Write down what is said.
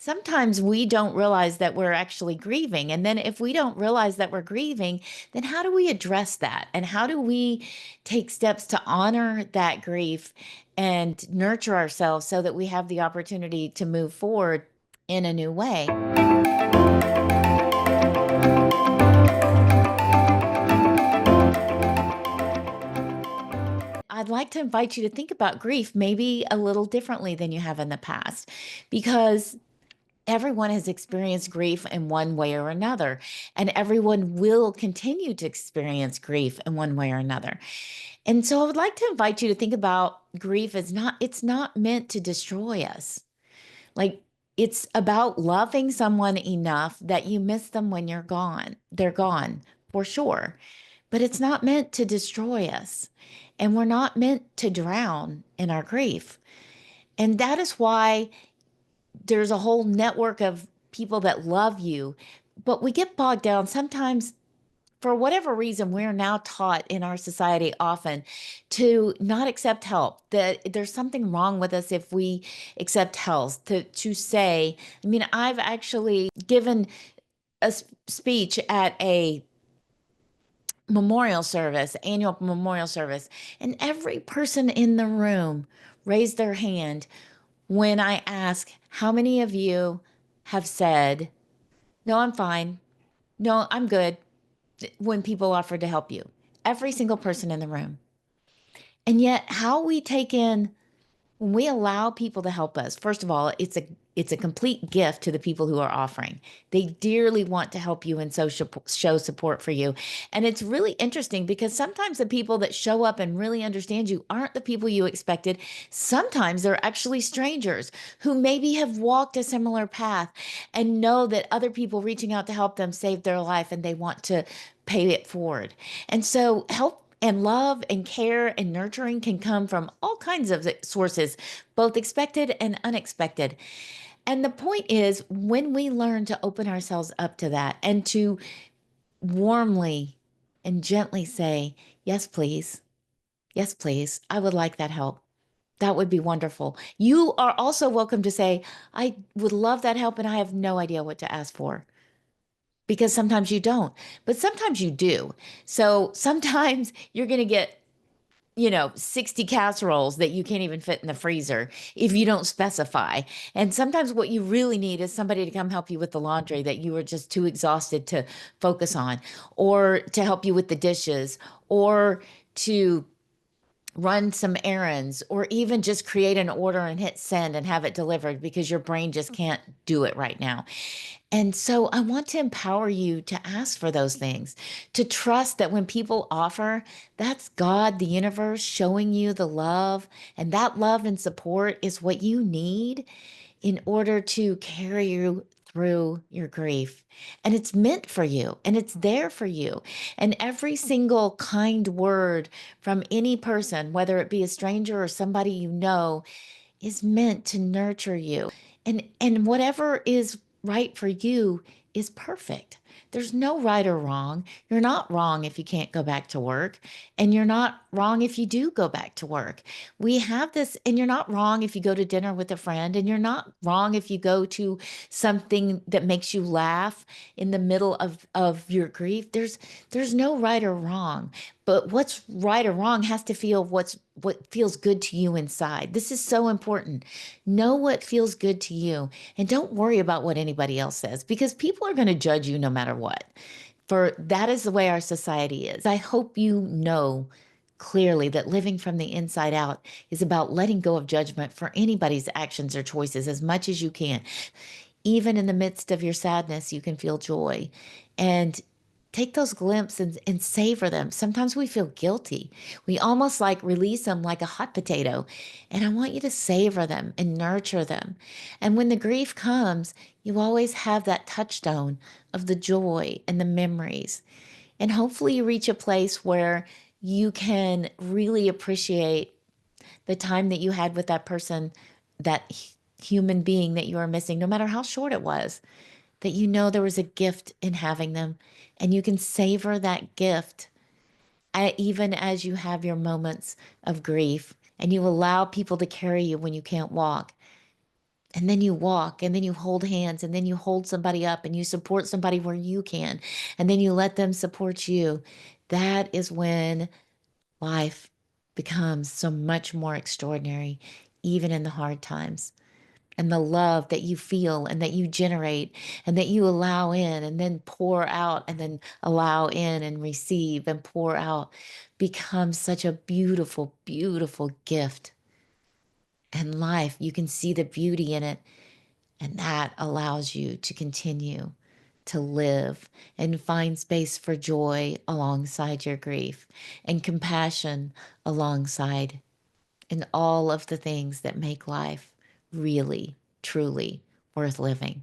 Sometimes we don't realize that we're actually grieving. And then if we don't realize that we're grieving, then how do we address that? And how do we take steps to honor that grief and nurture ourselves so that we have the opportunity to move forward in a new way? I'd like to invite you to think about grief maybe a little differently than you have in the past, because everyone has experienced grief in one way or another, and everyone will continue to experience grief in one way or another. And so I would like to invite you to think about grief as it's not meant to destroy us. Like, it's about loving someone enough that you miss them when you're gone. They're gone for sure, but it's not meant to destroy us. And we're not meant to drown in our grief. And that is why there's a whole network of people that love you, but we get bogged down sometimes. For whatever reason, we're now taught in our society often to not accept help, that there's something wrong with us if we accept help. To say, I mean, I've actually given a speech at a annual memorial service, and every person in the room raised their hand when I ask, how many of you have said, no, I'm fine. No, I'm good, when people offer to help you? Every single person in the room. And yet, how we take in when we allow people to help us, first of all, it's a complete gift to the people who are offering. They dearly want to help you and show support for you. And it's really interesting because sometimes the people that show up and really understand you aren't the people you expected. Sometimes they're actually strangers who maybe have walked a similar path and know that other people reaching out to help them saved their life and they want to pay it forward. And so help and love and care and nurturing can come from all kinds of sources, both expected and unexpected. And the point is, when we learn to open ourselves up to that and to warmly and gently say, yes, please. Yes, please. I would like that help. That would be wonderful. You are also welcome to say, I would love that help and I have no idea what to ask for. Because sometimes you don't, but sometimes you do. So sometimes you're going to get 60 casseroles that you can't even fit in the freezer if you don't specify. And sometimes what you really need is somebody to come help you with the laundry that you were just too exhausted to focus on, or to help you with the dishes, or to run some errands, or even just create an order and hit send and have it delivered because your brain just can't do it right now. And so I want to empower you to ask for those things, to trust that when people offer, that's God, the universe, showing you the love. And that love and support is what you need in order to carry you through your grief. And it's meant for you and it's there for you. And every single kind word from any person, whether it be a stranger or somebody you know, is meant to nurture you. And whatever is right for you is perfect. There's no right or wrong. You're not wrong if you can't go back to work, and you're not wrong if you do go back to work. We have this, and you're not wrong if you go to dinner with a friend, and you're not wrong if you go to something that makes you laugh in the middle of your grief. There's no right or wrong. But what's right or wrong has to feel what feels good to you inside. This is so important. Know what feels good to you, and don't worry about what anybody else says, because people are going to judge you no matter what. For that is the way our society is. I hope you know clearly that living from the inside out is about letting go of judgment for anybody's actions or choices as much as you can. Even in the midst of your sadness, you can feel joy. And take those glimpses and savor them. Sometimes we feel guilty. We almost like release them like a hot potato. And I want you to savor them and nurture them. And when the grief comes, you always have that touchstone of the joy and the memories. And hopefully you reach a place where you can really appreciate the time that you had with that person, that human being that you are missing, no matter how short it was, that you know there was a gift in having them, and you can savor that gift even as you have your moments of grief, and you allow people to carry you when you can't walk. And then you walk, and then you hold hands, and then you hold somebody up, and you support somebody where you can, and then you let them support you. That is when life becomes so much more extraordinary, even in the hard times. And the love that you feel and that you generate and that you allow in and then pour out and then allow in and receive and pour out becomes such a beautiful, beautiful gift. And life, you can see the beauty in it. And that allows you to continue to live and find space for joy alongside your grief and compassion alongside and all of the things that make life really, truly worth living.